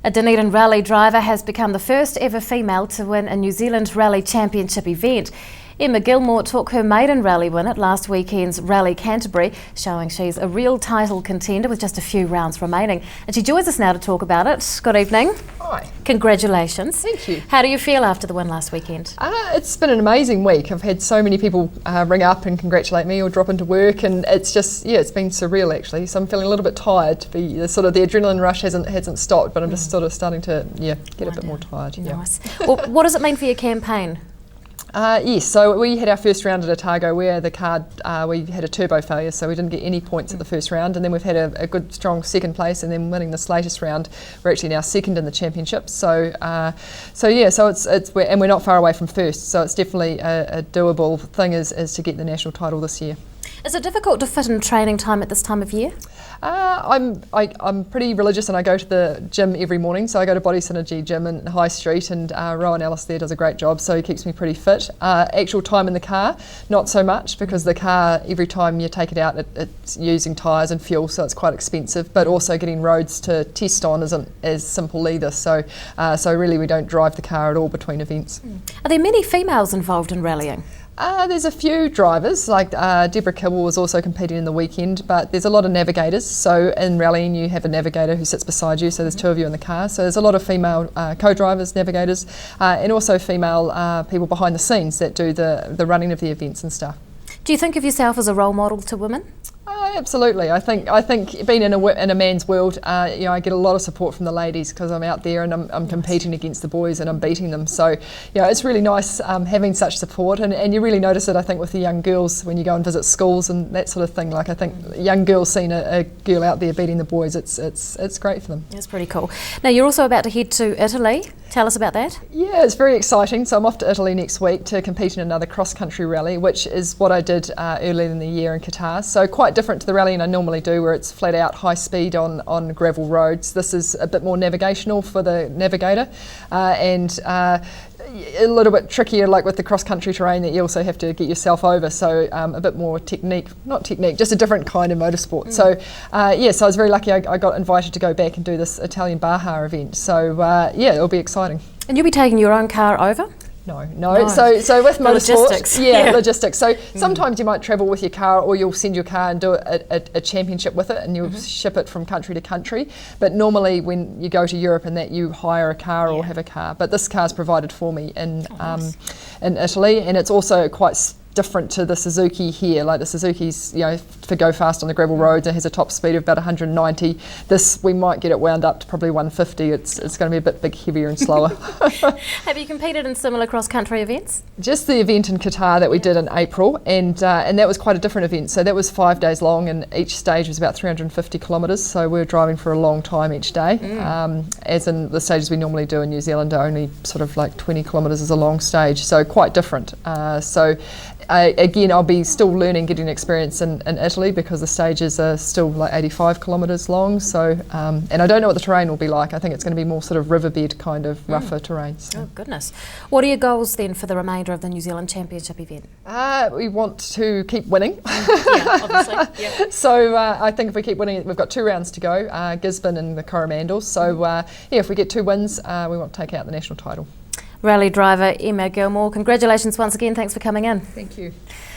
A Dunedin rally driver has become the first ever female to win a New Zealand Rally Championship event. Emma Gilmour took her maiden rally win at last weekend's Rally Canterbury, showing she's a real title contender with just a few rounds remaining. And she joins us now to talk about it. Good evening. Hi. Congratulations. Thank you. How do you feel after the win last weekend? It's been an amazing week. I've had so many people ring up and congratulate me or drop into work, and it's just, it's been surreal actually. So I'm feeling a little bit tired. The adrenaline rush hasn't stopped, but I'm just sort of starting to get a bit more tired. Nice. Well, what does it mean for your campaign? Yes, so we had our first round at Otago where the car, we had a turbo failure, so we didn't get any points at the first round, and then we've had a good strong second place, and then winning this latest round, we're actually now second in the championship. So we're not far away from first, so it's definitely a doable thing is to get the national title this year. Is it difficult to fit in training time at this time of year? I'm pretty religious and I go to the gym every morning, so I go to Body Synergy Gym in High Street, and Rowan Ellis there does a great job, so he keeps me pretty fit. Actual time in the car, not so much, because the car, every time you take it out, it's using tyres and fuel, so it's quite expensive, but also getting roads to test on isn't as simple either, so really we don't drive the car at all between events. Are there many females involved in rallying? There's a few drivers, like Deborah Gilmour was also competing in the weekend, but there's a lot of navigators. So in rallying you have a navigator who sits beside you, so there's two of you in the car. So there's a lot of female co-drivers, navigators, and also female people behind the scenes that do the running of the events and stuff. Do you think of yourself as a role model to women? Absolutely. I think being in a man's world, I get a lot of support from the ladies because I'm out there and I'm competing against the boys and I'm beating them. So, it's really nice having such support, and you really notice it, I think, with the young girls when you go and visit schools and that sort of thing. Like, I think young girls seeing a girl out there beating the boys, it's great for them. That's pretty cool. Now, you're also about to head to Italy. Tell us about that. Yeah, it's very exciting. So I'm off to Italy next week to compete in another cross-country rally, which is what I did earlier in the year in Qatar. So quite different to the rallying I normally do, where it's flat out high speed on gravel roads. This is a bit more navigational for the navigator, and a little bit trickier, like with the cross-country terrain that you also have to get yourself over. So a bit more just a different kind of motorsport. So so I was very lucky. I got invited to go back and do this Italian Baja event. So it'll be exciting. And you'll be taking your own car over? No. So with motorsport, logistics. So sometimes you might travel with your car, or you'll send your car and do a championship with it, and you'll ship it from country to country. But normally, when you go to Europe and that, you hire a car or have a car. But this car's provided for me in Italy, and it's also quite different to the Suzuki here. Like the Suzuki's, to go fast on the gravel roads, it has a top speed of about 190. This, we might get it wound up to probably 150. It's going to be a bit heavier and slower. Have you competed in similar cross-country events? Just the event in Qatar that we did in April, and that was quite a different event. So that was 5 days long, and each stage was about 350 kilometres. So we were driving for a long time each day. As in the stages we normally do in New Zealand are only sort of like 20 kilometres is a long stage. So quite different. Again, I'll be still learning, getting experience in Italy, because the stages are still like 85 kilometres long. So, and I don't know what the terrain will be like. I think it's going to be more sort of riverbed kind of rougher terrain. So. Oh goodness! What are your goals then for the remainder of the New Zealand Championship event? We want to keep winning. Obviously. Yeah. So I think if we keep winning, we've got 2 rounds to go, Gisborne and the Coromandel. So if we get 2 wins, we want to take out the national title. Rally driver Emma Gilmour, congratulations once again. Thanks for coming in. Thank you.